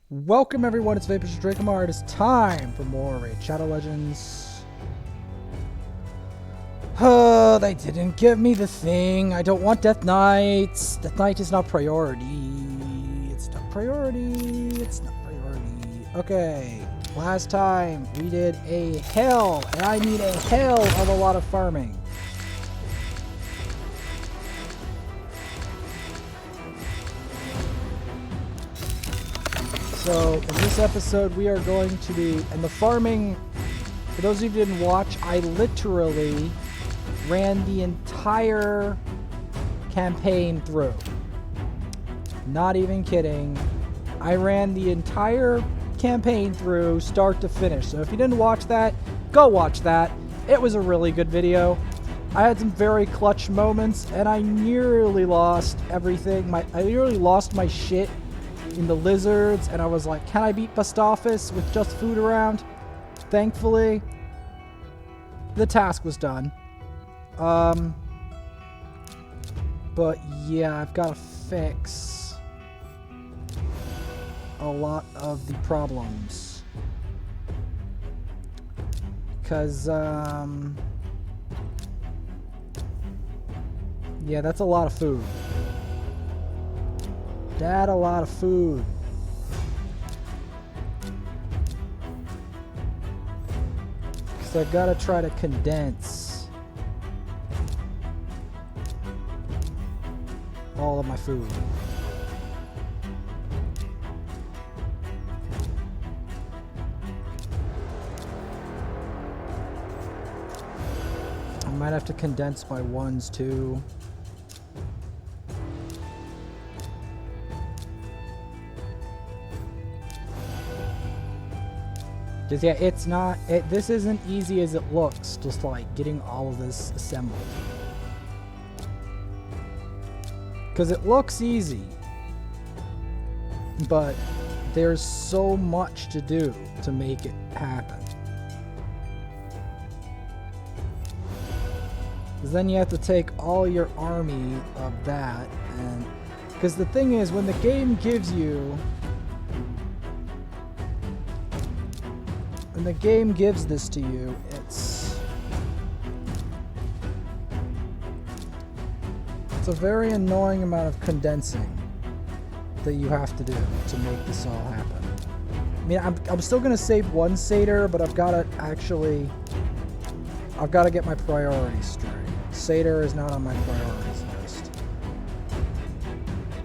Welcome everyone, it's Vapor Drakomar. It is time for more Raid Shadow Legends. They didn't give me the thing. I don't want Death Knights. Death Knight is not priority. It's not priority. It's not priority. Okay, last time we did a hell, and I mean a hell of a lot of farming. So, in this episode, we are going to be, and the farming, for those of you who didn't watch, I literally ran the entire campaign through. Not even kidding. I ran the entire campaign through, start to finish. So if you didn't watch that, go watch that. It was a really good video. I had some very clutch moments, and I nearly lost everything. I nearly lost my shit in the lizards, and I was like, can I beat Bustafis with just food around? Thankfully, the task was done. But yeah, I've got to fix a lot of the problems. Because, yeah, that's a lot of food. That's a lot of food. Because I gotta try to condense all of my food. I might have to condense my ones too. Because yeah, it's not, this isn't easy as it looks, just like getting all of this assembled. Because it looks easy, but there's so much to do to make it happen. Because then you have to take all your army of that, and because the thing is, when the game gives you, when the game gives this to you, it's a very annoying amount of condensing that you have to do to make this all happen. I mean, I'm still gonna save one satyr, but I've got to get my priorities straight. Satyr is not on my priorities list.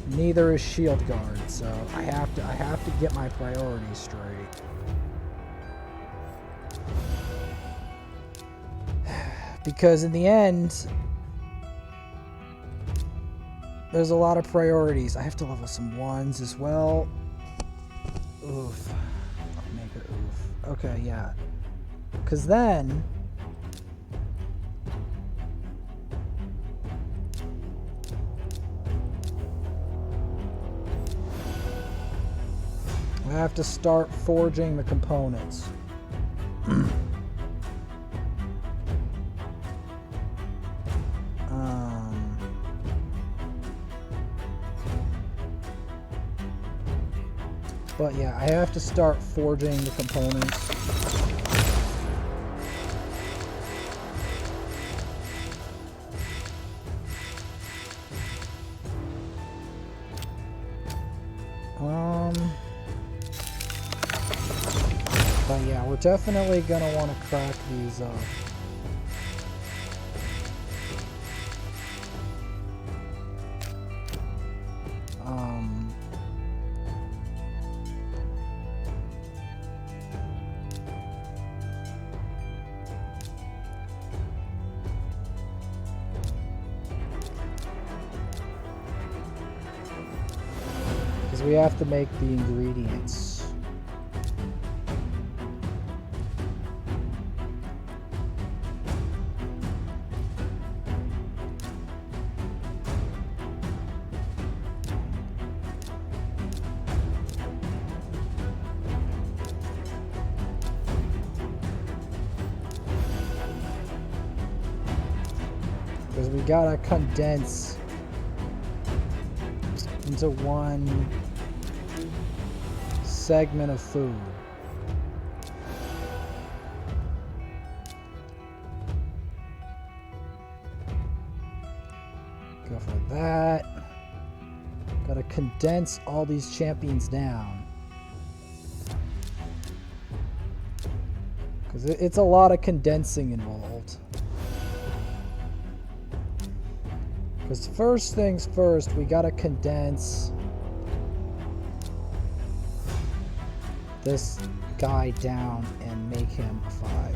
Neither is Shield Guard, so I have to get my priorities straight. Because in the end, there's a lot of priorities. I have to level some ones as well. Oof. I'll make it oof. Okay, yeah. Because then I have to start forging the components. But yeah, I have to start forging the components. But yeah, we're definitely gonna want to crack these up. We have to make the ingredients. Because we gotta condense into one segment of food. Go for that. Gotta condense all these champions down. Because it's a lot of condensing involved. Because first things first, we gotta condense this guy down and make him a 5.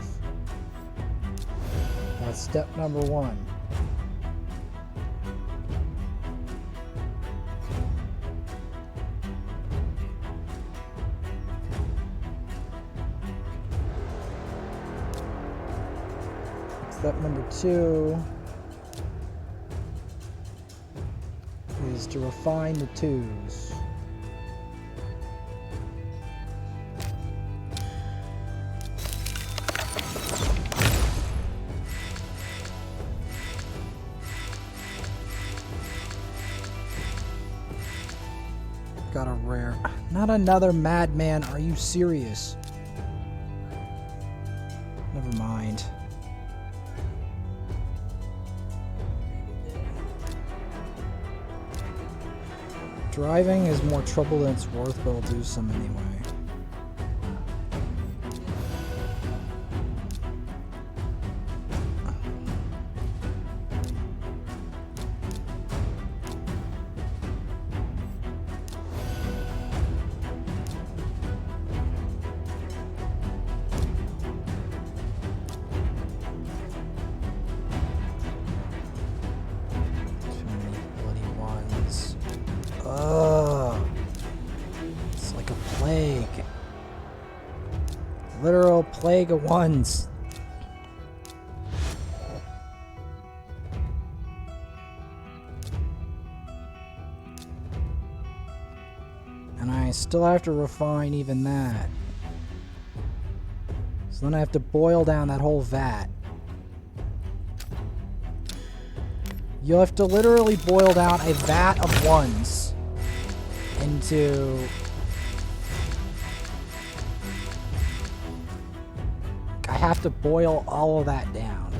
That's step number 1. Step number 2 is to refine the 2s. Got a rare. Not another madman. Are you serious? Never mind. Driving is more trouble than it's worth, but I'll do some anyway. Literal plague of ones. And I still have to refine even that. So then I have to boil down that whole vat. You'll have to literally boil down a vat of ones into... I have to boil all of that down.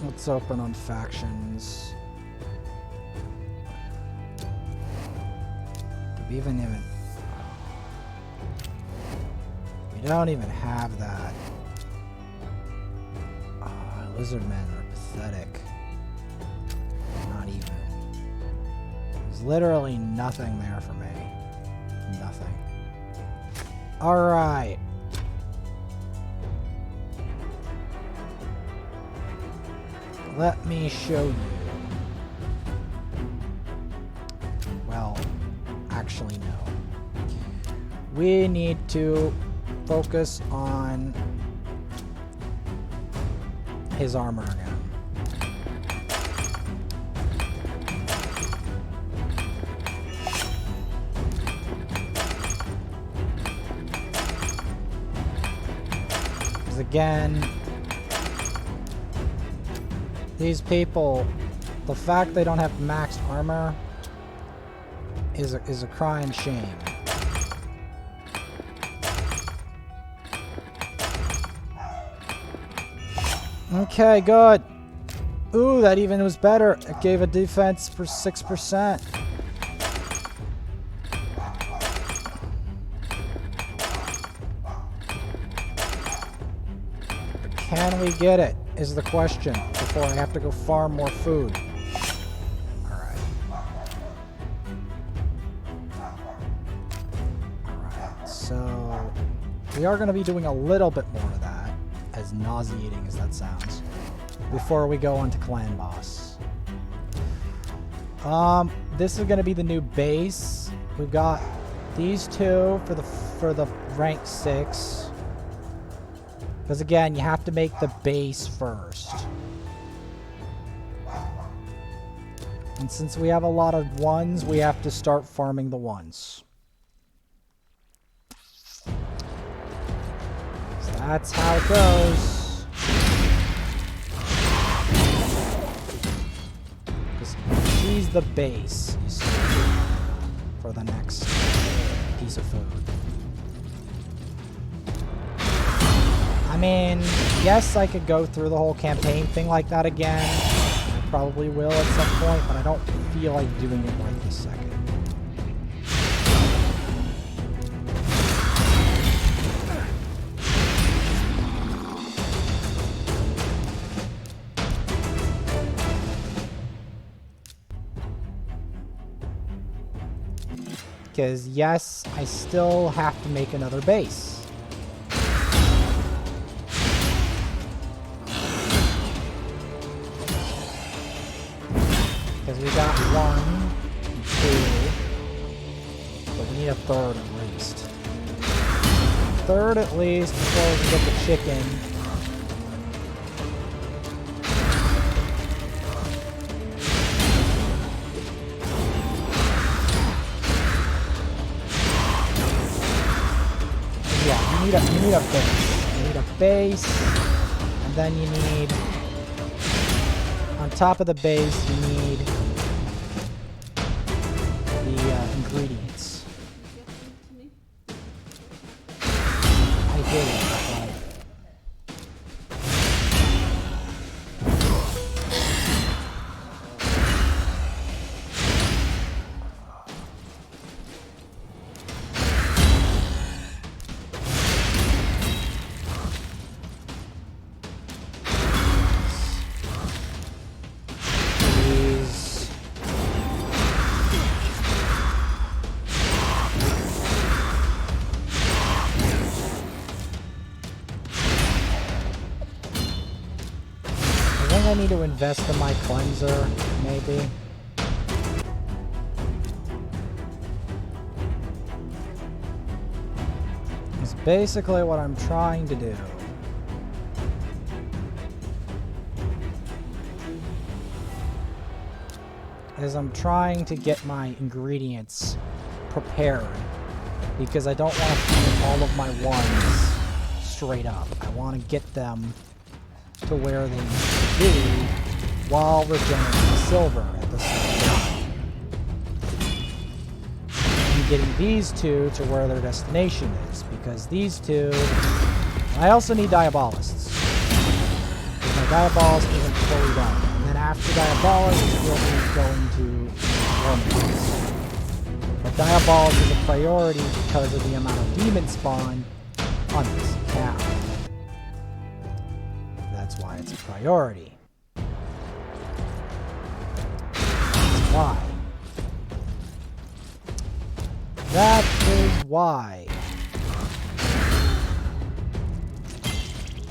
Let's open on factions. We don't even have that. Oh, lizardmen are pathetic. Not even. There's literally nothing there for me. Nothing. Alright. Let me show you. Well, actually no. We need to focus on his armor again. Because again, these people, the fact they don't have maxed armor is a crying shame. Okay, good. Ooh, that even was better. It gave a defense for 6%. But can we get it, is the question, before I have to go farm more food. Alright. Alright, so we are going to be doing a little bit more of that. As nauseating as that sounds, before we go on to Clanboss. This is going to be the new base. We've got these two for the rank 6. Because again, you have to make the base first. And since we have a lot of ones, we have to start farming the ones. So that's how it goes. She's the base, you see, for the next piece of food. I mean, yes, I could go through the whole campaign thing like that again. I probably will at some point, but I don't feel like doing it right this second. Because, yes, I still have to make another base. Because we got 1, 2, but we need a third at least. Third at least before we can get the chicken. You need a base. You need a base, and then you need, on top of the base, you need the ingredients. I did it, I need to invest in my cleanser, maybe. It's basically what I'm trying to do. Is I'm trying to get my ingredients prepared. Because I don't want to feed all of my ones straight up. I want to get them to where they need to be while regenerating silver at the same time. And getting these two to where their destination is, because these two... I also need Diabolists. Because my Diabolist isn't fully done. And then after Diabolist, we'll be going to Warmings. But Diabolist is a priority because of the amount of demon spawn on this account. That's why it's a priority. That's why. That is why.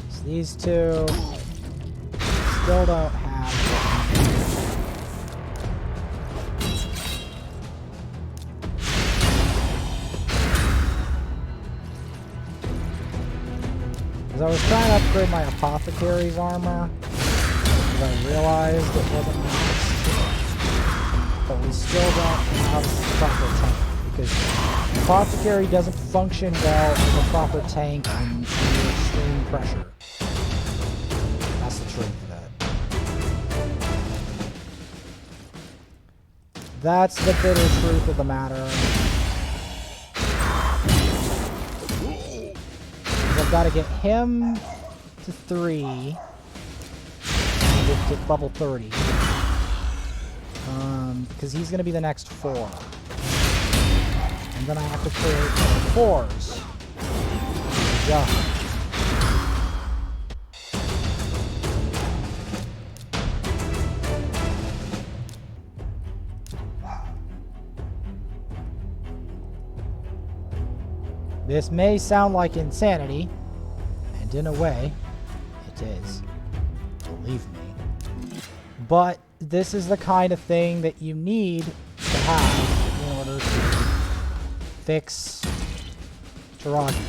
So these two still don't have I was trying to upgrade my Apothecary's armor, because I realized it wasn't maxed, but we still don't have a proper tank, because Apothecary doesn't function well as a proper tank under extreme pressure. That's the truth of it. That's the bitter truth of the matter. I've got to get him to 3 to level 30. Because he's going to be the next 4. And then I have to create 4s. Yeah. This may sound like insanity, and in a way, it is. Believe me. But this is the kind of thing that you need to have in order to fix Taragi.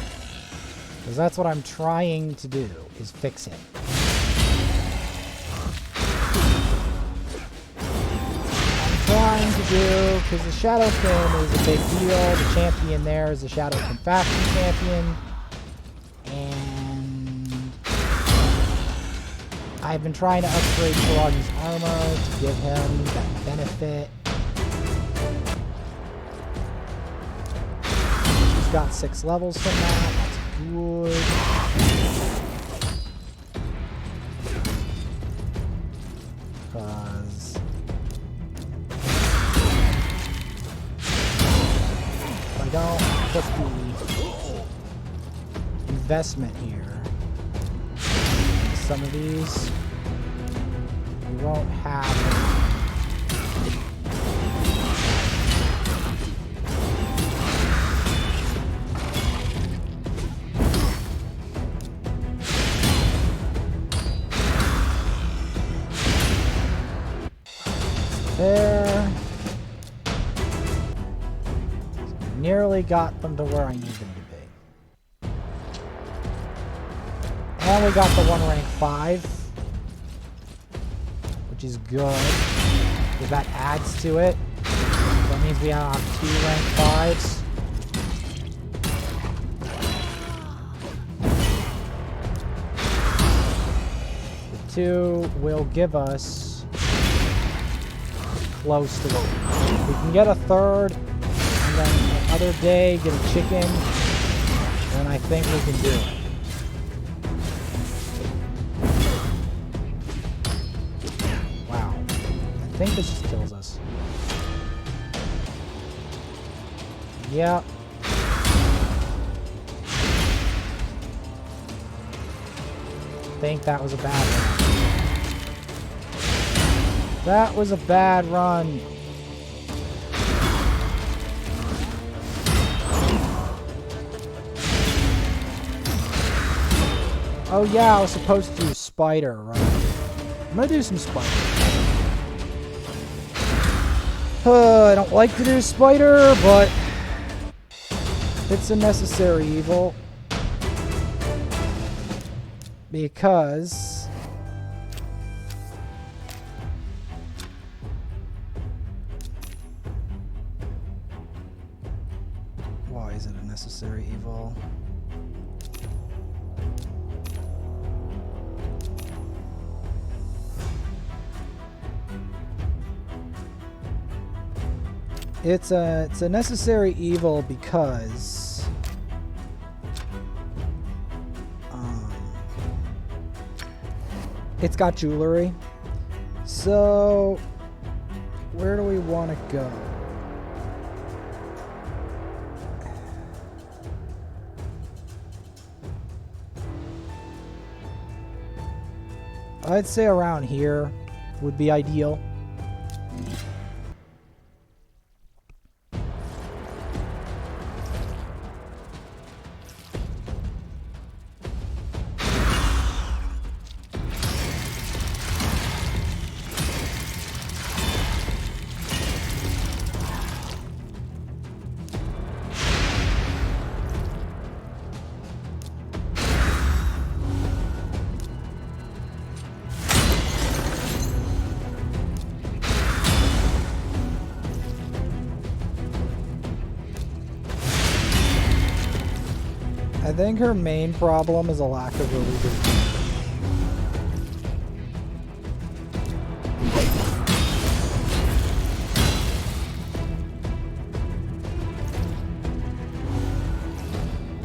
Because that's what I'm trying to do, is fix him. to do, because the Shadowkin is a big deal. The champion there is the Shadowkin faction champion. And I've been trying to upgrade Taragi's armor to give him that benefit. He's got 6 levels from that. That's good. Because if I don't put the investment here, some of these we won't have. There. Nearly got them to where I need them to be. And we got the 1 rank 5, which is good, because that adds to it. That means we have 2 rank 5s. The 2 will give us close to it. We can get a 3rd, and then another day get a chicken, and I think we can do it. Wow. I think this just kills us. Yep. I think that was a bad one. That was a bad run. Oh yeah, I was supposed to do spider, right? I'm gonna do some spider. I don't like to do spider, but it's a necessary evil. Because why is it a necessary evil? It's a necessary evil because it's got jewelry. So where do we want to go? I'd say around here would be ideal. I think her main problem is a lack of really good.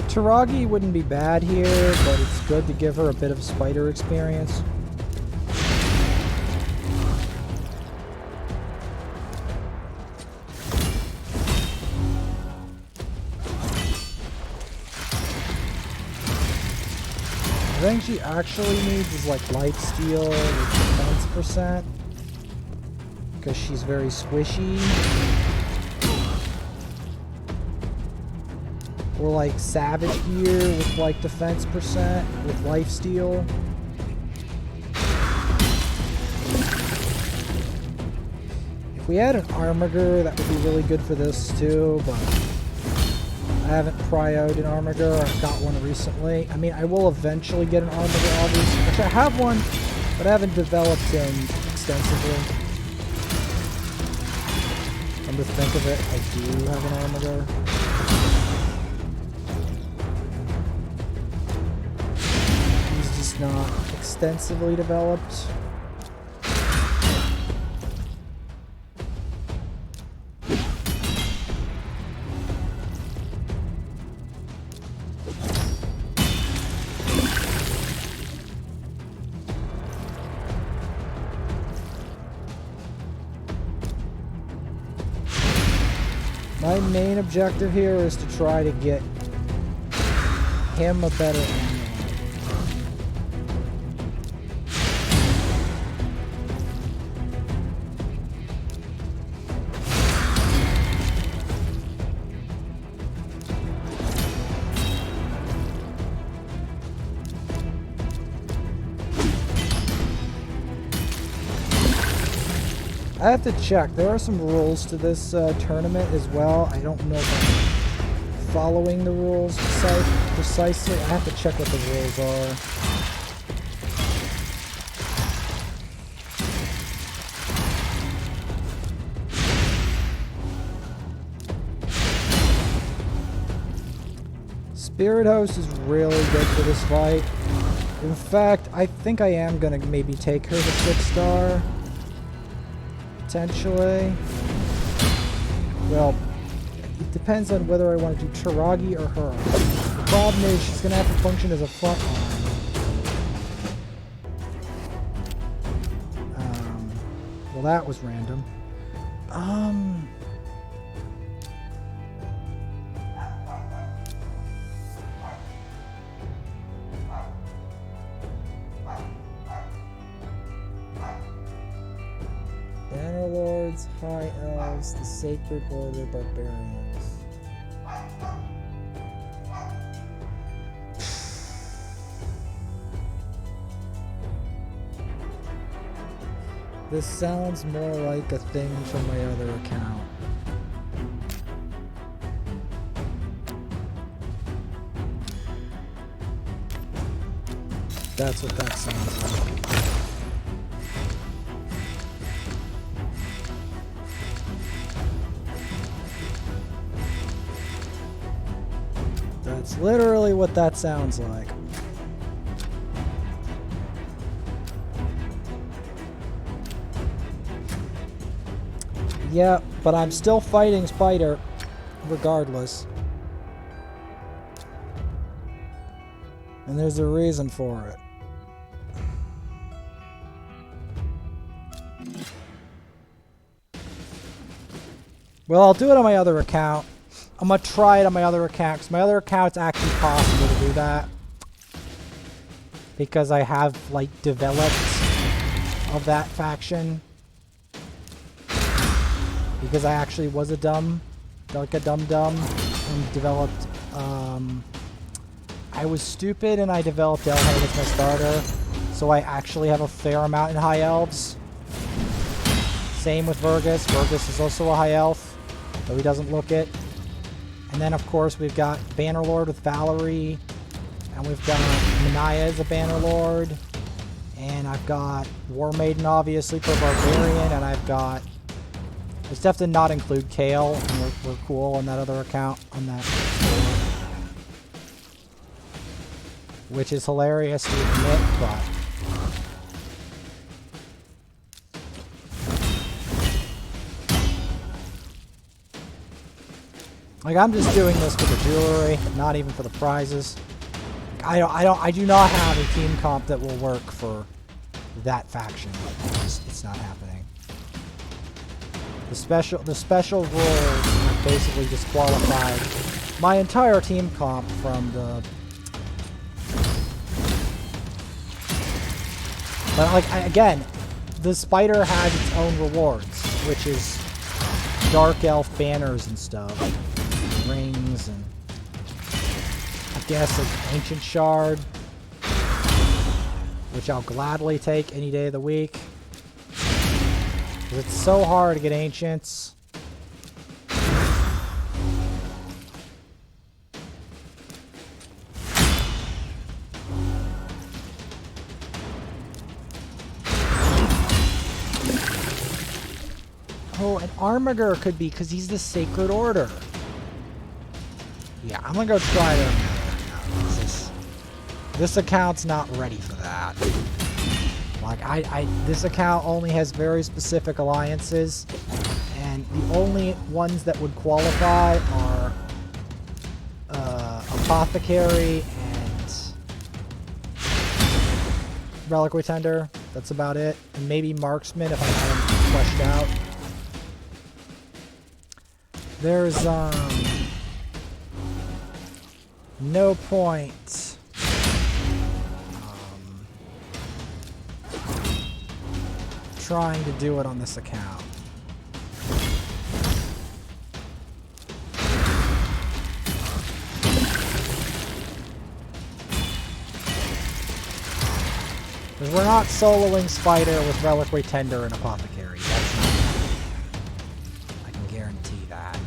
Taragi wouldn't be bad here, but it's good to give her a bit of spider experience. I think she actually needs is like lifesteal with defense percent, because she's very squishy. Or like savage gear with like defense percent with lifesteal. If we had an armiger, that would be really good for this too, but I haven't prioed an armiger. I've got one recently. I mean, I will eventually get an armiger, obviously. Actually, I have one, but I haven't developed him extensively. Come to think of it, I do have an armator. He's just not extensively developed. My main objective here is to try to get him a better ammo. I have to check. There are some rules to this tournament as well. I don't know if I'm following the rules precisely. I have to check what the rules are. Spirit Host is really good for this fight. In fact, I think I am going to maybe take her to 6-star. Potentially. Well, it depends on whether I want to do Taragi or her. The problem is she's going to have to function as a front line. Well, that was random. Bannerlords, High Elves, the Sacred Order, Barbarians. This sounds more like a thing from my other account. That's what that sounds like. That's literally what that sounds like. Yeah, but I'm still fighting Spider, regardless. And there's a reason for it. Well, I'll do it on my other account. I'm going to try it on my other account, because my other account's actually possible to do that. Because I have, like, developed of that faction. Because I actually was a dum-dum, and developed, I was stupid and I developed Elhead as my starter, so I actually have a fair amount in High Elves. Same with Vergus. Vergus is also a High Elf, though he doesn't look it. And then, of course, we've got Bannerlord with Valerie, and we've got Manaya as a Bannerlord, and I've got War Maiden, obviously, for Barbarian, and I've got... I just have to not include Kale, and we're cool on that other account, on that store. Which is hilarious to admit, but... like, I'm just doing this for the jewelry, not even for the prizes. I do not have a team comp that will work for that faction. It's not happening. The special rules have basically disqualified my entire team comp from the... But, like, again, the Spider has its own rewards, which is Dark Elf banners and stuff. Rings and... I guess an Ancient Shard, which I'll gladly take any day of the week. Because it's so hard to get Ancients. Oh, and Armiger could be, because he's the Sacred Order. Yeah, I'm gonna go try to... This account's not ready for that. Like, this account only has very specific alliances, and the only ones that would qualify are Apothecary and Reliquary Tender. That's about it. And maybe Marksman if I had him fleshed out. There's no point trying to do it on this account. Because we're not soloing Spider with Reliquary Tender and Apothecary. That's not happening. I can guarantee that.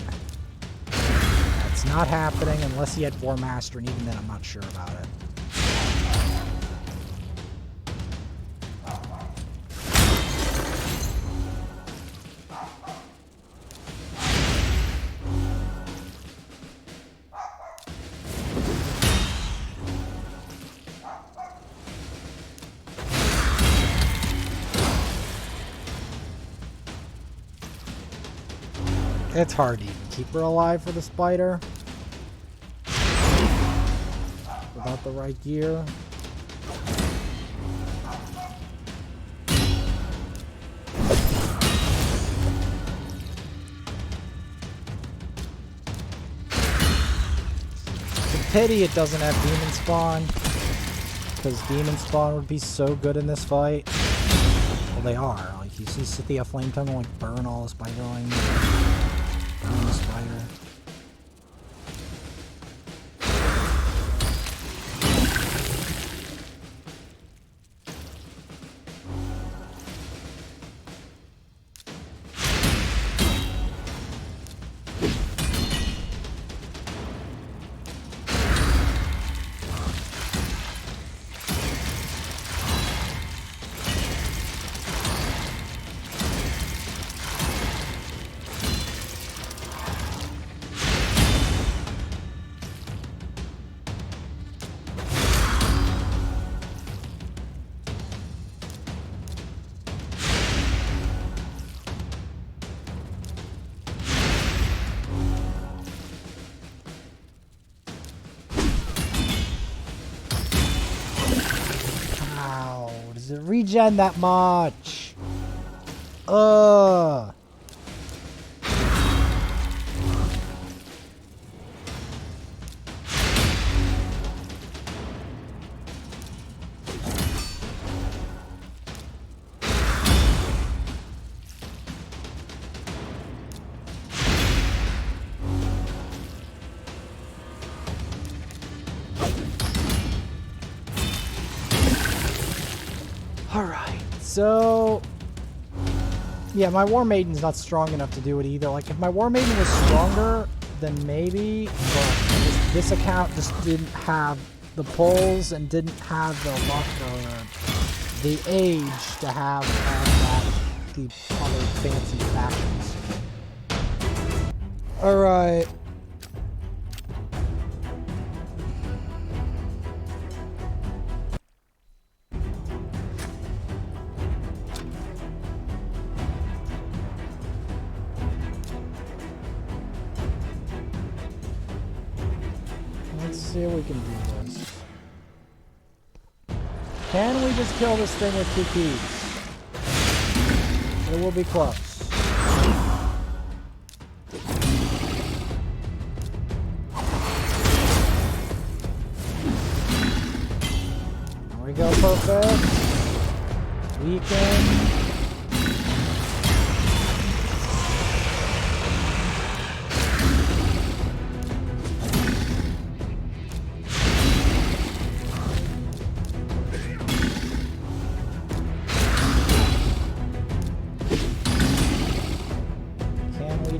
That's not happening unless he had 4 Master, and even then I'm not sure about it. It's hard to even keep her alive for the Spider without the right gear. It's a pity it doesn't have Demon Spawn, because Demon Spawn would be so good in this fight. Well, they are. Like, you see Scythia Flame Tongue like burn all the Spiderlings. The Spider. Does it regen that much? Ugh. Alright, so... yeah, my War Maiden's not strong enough to do it either. Like, if my War Maiden was stronger, then maybe, but this account just didn't have the pulls and didn't have the luck or the age to have the other fancy factions. Alright. Let's see if we can do this. Can we just kill this thing with 2 keys? It will be close. There we go, perfect. Weaken.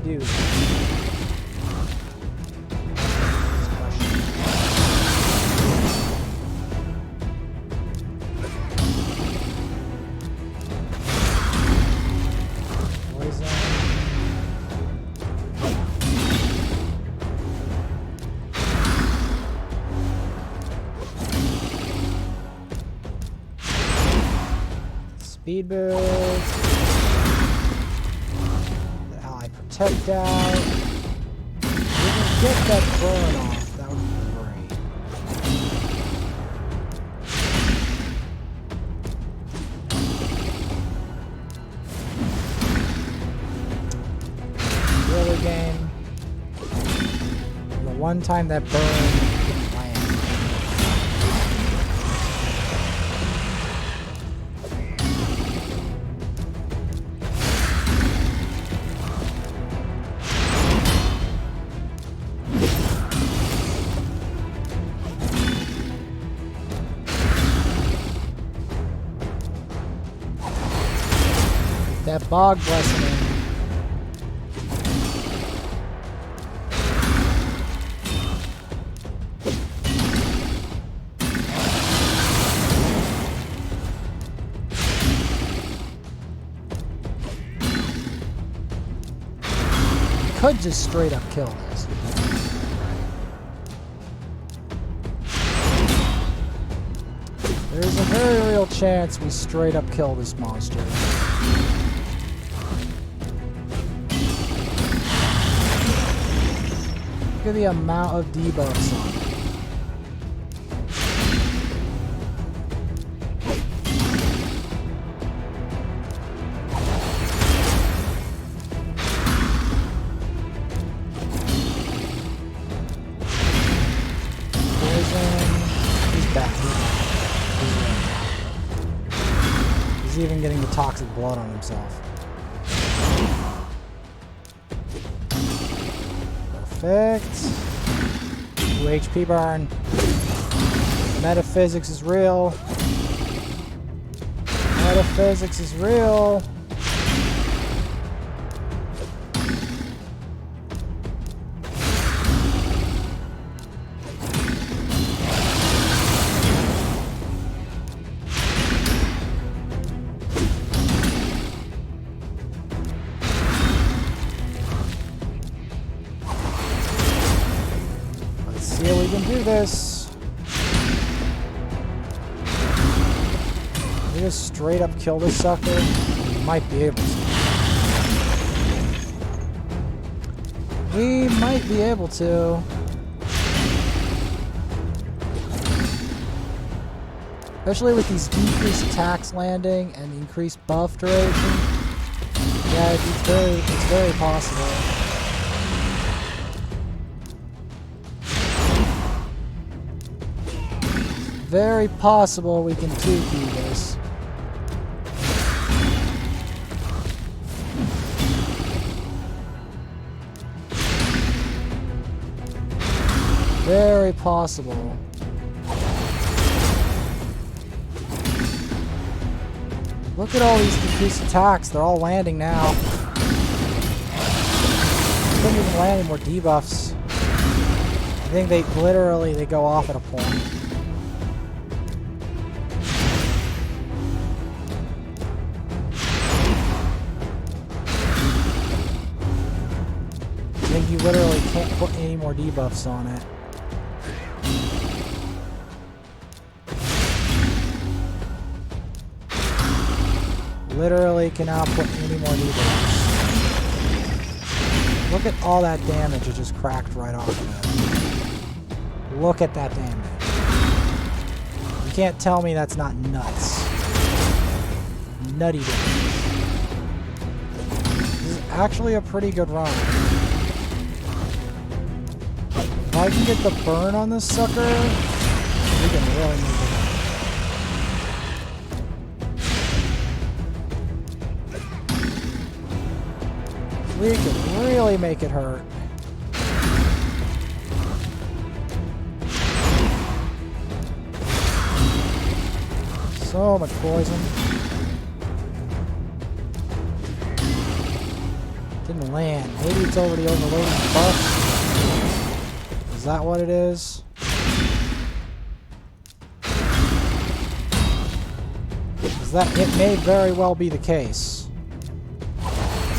Do poison. speed boost. The ally protect out. We can get that burn off. That would be great. Really game. The one time that burn didn't land. That bog blessing in. Could just straight up kill this. There's a very real chance we straight up kill this monster. Look at the amount of debuffs on it. He's even getting the toxic blood on himself. Perfect. 2 HP burn. Metaphysics is real. Metaphysics is real. See if we can do this. We just straight up kill this sucker. We might be able to. We might be able to. Especially with these decreased attacks landing and increased buff duration. Yeah, it's very possible. Very possible we can 2-key this. Very possible. Look at all these decreased attacks. They're all landing now. Couldn't even land any more debuffs. I think they go off at a point. I think you literally can't put any more debuffs on it. Literally cannot put any more debuffs. Look at all that damage it just cracked right off of it. Look at that damage. You can't tell me that's not nuts. Nutty damage. This is actually a pretty good run. If I can get the burn on this sucker, we can really move it. We can really make it hurt. So much poison. Didn't land. Maybe it's already overloaded the buff. Is that what it is? It may very well be the case.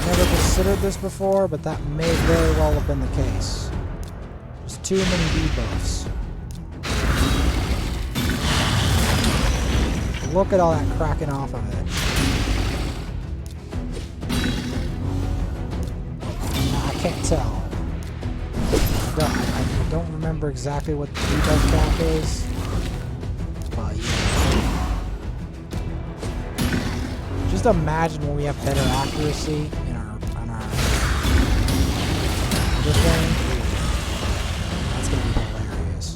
Never considered this before, but that may very well have been the case. There's too many debuffs. Look at all that cracking off of it. can't tell. I don't remember exactly what the debuff cap is. But yeah. Just imagine when we have better accuracy in our other thing. That's gonna be hilarious.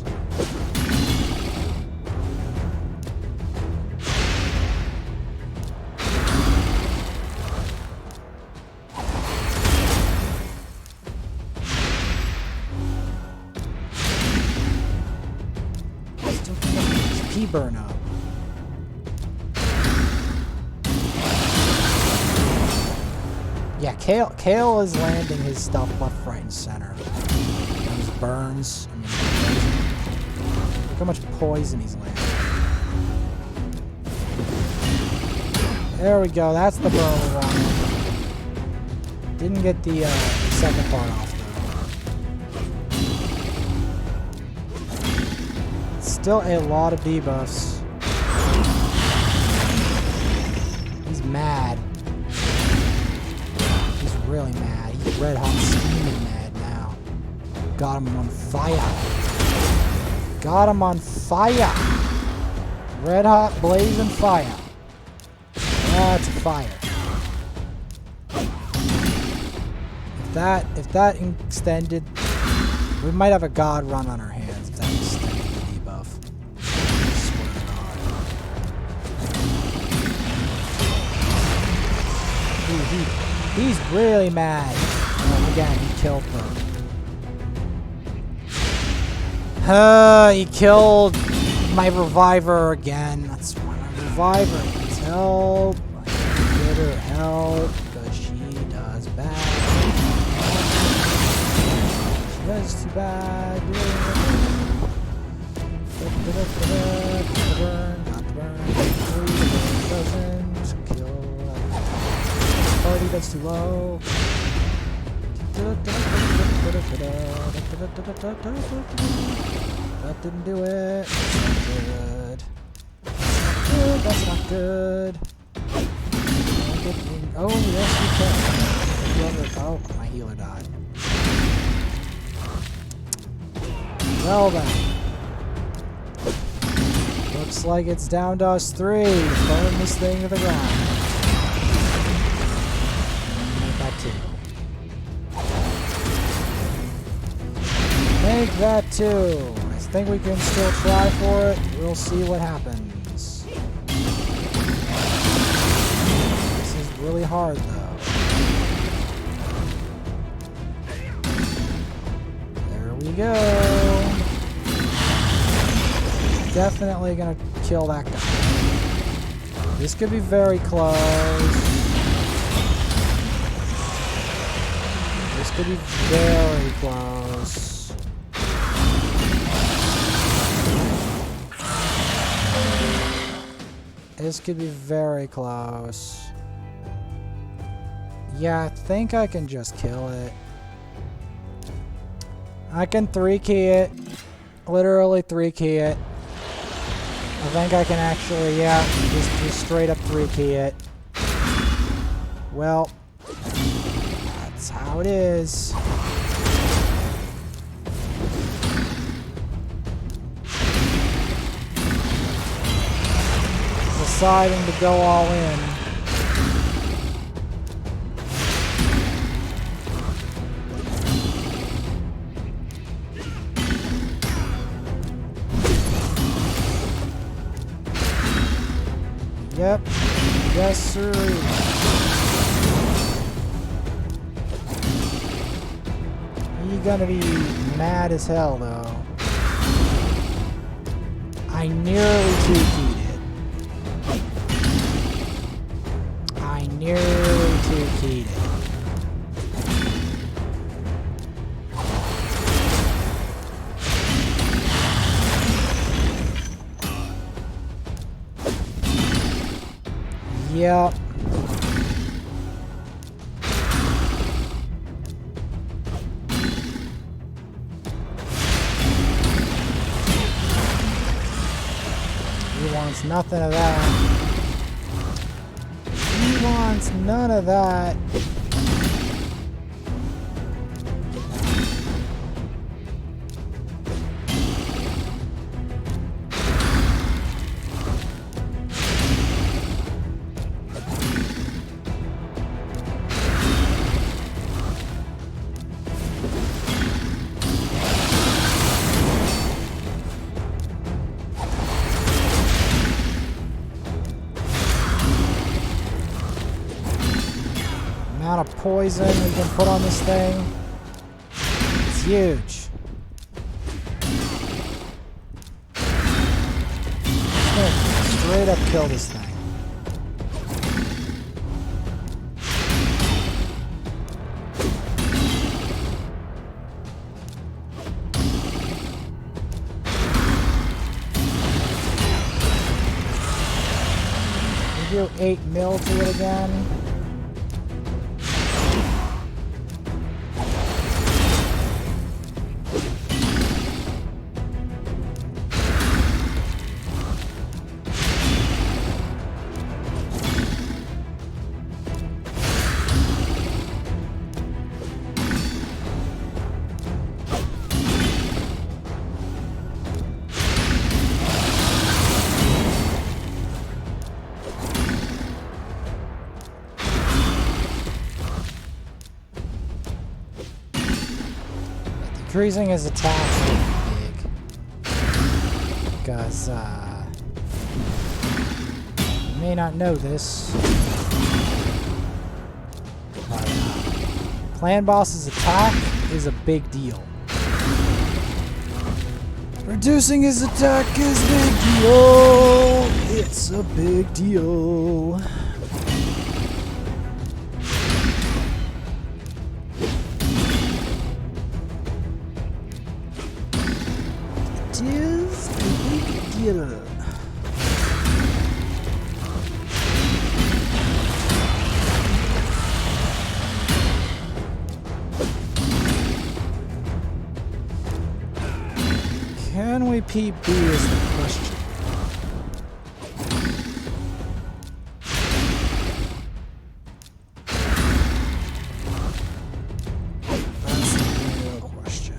Still got his P burn up. Yeah, Kale is landing his stuff left, right, and center. And his burns. I mean, look how much poison he's landing. There we go. That's the burn we wanted. Didn't get the second part off, though. Still a lot of debuffs. He's mad. Really mad. He's red hot steaming mad now. Got him on fire. Got him on fire. Red hot blazing fire. That's a fire. If that extended, we might have a god run on our hands if that extended the debuff. I swear to God. Dude, he's really mad. Oh, again, he killed them. He killed my reviver again. That's why my reviver needs help. I can get her help because she does bad. She does too bad. Got the burn. Got the burn. Doesn't kill. Party that's too low. That didn't do it. That's not good. Oh, yes, we can. Oh, my healer died. Well then. Looks like it's down to us three. Burn this thing to the ground. Make that two. I think we can still try for it. We'll see what happens. This is really hard though. There we go. Definitely gonna kill that guy. This could be very close. This could be very close. This could be very close. Yeah, I think I can just kill it. I can 3-key it. Literally 3-key it. I think I can actually, yeah, just straight up 3-key it. Well, that's how it is. Deciding to go all in. Yep. Yes, sir. You're gonna be mad as hell, though. I nearly 2-keyed it. I nearly 2-keyed it. Yep. He wants nothing of that. He wants none of that. poison we can put on this thing. It's huge. Just gonna straight up kill this thing. Do 8 mil to it again. Decreasing his attacks is big. Because, you may not know this, but Clanboss's attack is a big deal. Reducing his attack is a big deal. It's a big deal. Can we PB is the question. That's the real question.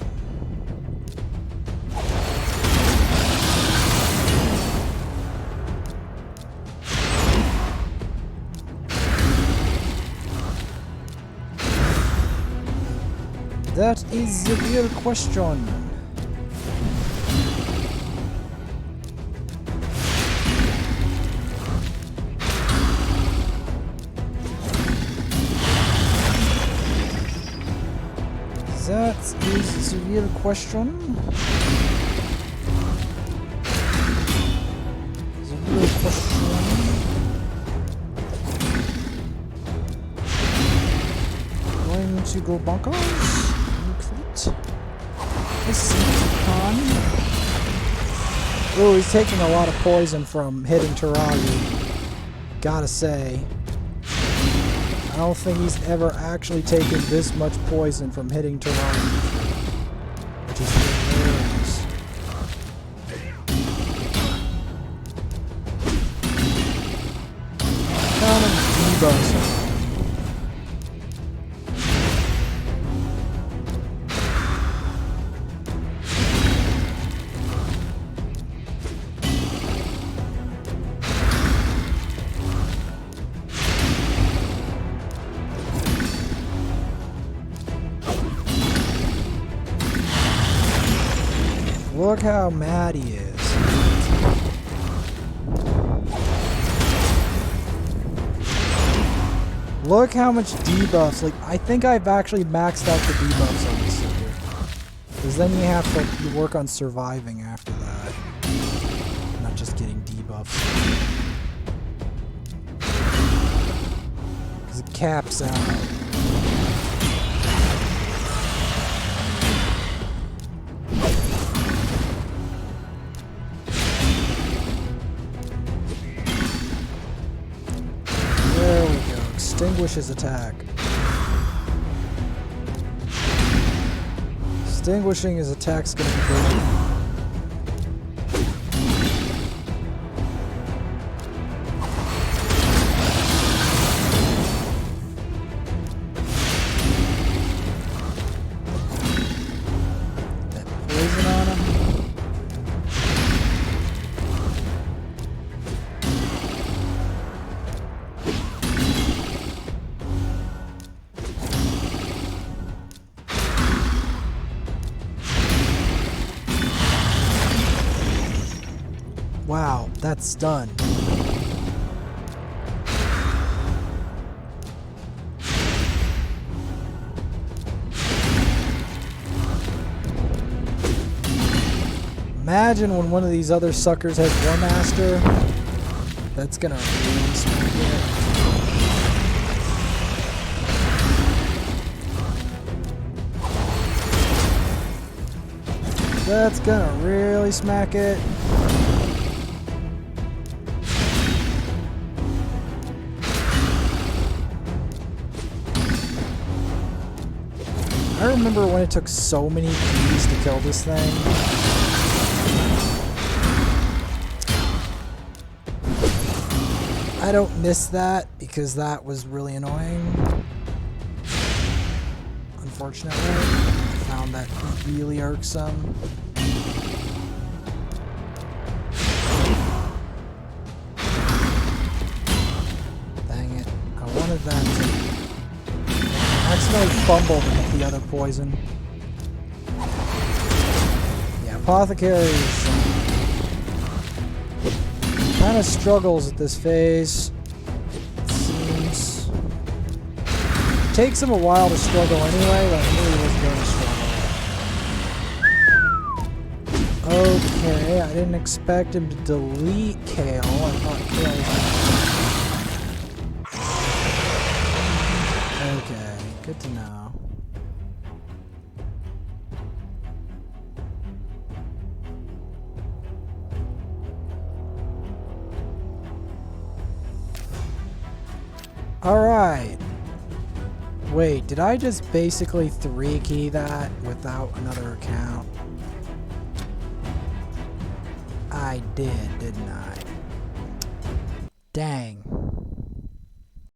That is the real question. That is the real question. The real question. Going to go bonkers. Oh, he's taking a lot of poison from hitting Taragi. Gotta say. I don't think he's ever actually taken this much poison from hitting Taragi. Which is hilarious. Kind of debuffs. Look how mad he is. Look how much debuffs. Like, I think I've actually maxed out the debuffs on this sucker. Because then you have to work on surviving after that. Not just getting debuffs. Because it caps out. Extinguish his attack. Extinguishing his attack's gonna be good. That poison on him. Wow, that's done. Imagine when one of these other suckers has War Master. That's gonna really smack it. That's gonna really smack it. I remember when it took so many keys to kill this thing. I don't miss that because that was really annoying. Unfortunately, I found that really irksome. Dang it. I wanted that to... I accidentally fumbled with the other poison. Yeah, Apothecaries kind of struggles at this phase. It seems. It takes him a while to struggle anyway, but I knew he was going to struggle. Okay, I didn't expect him to delete Kale. I thought Kale was... Okay, good to know. Alright. Wait, did I just basically 3-key that without another account? I did, didn't I? Dang.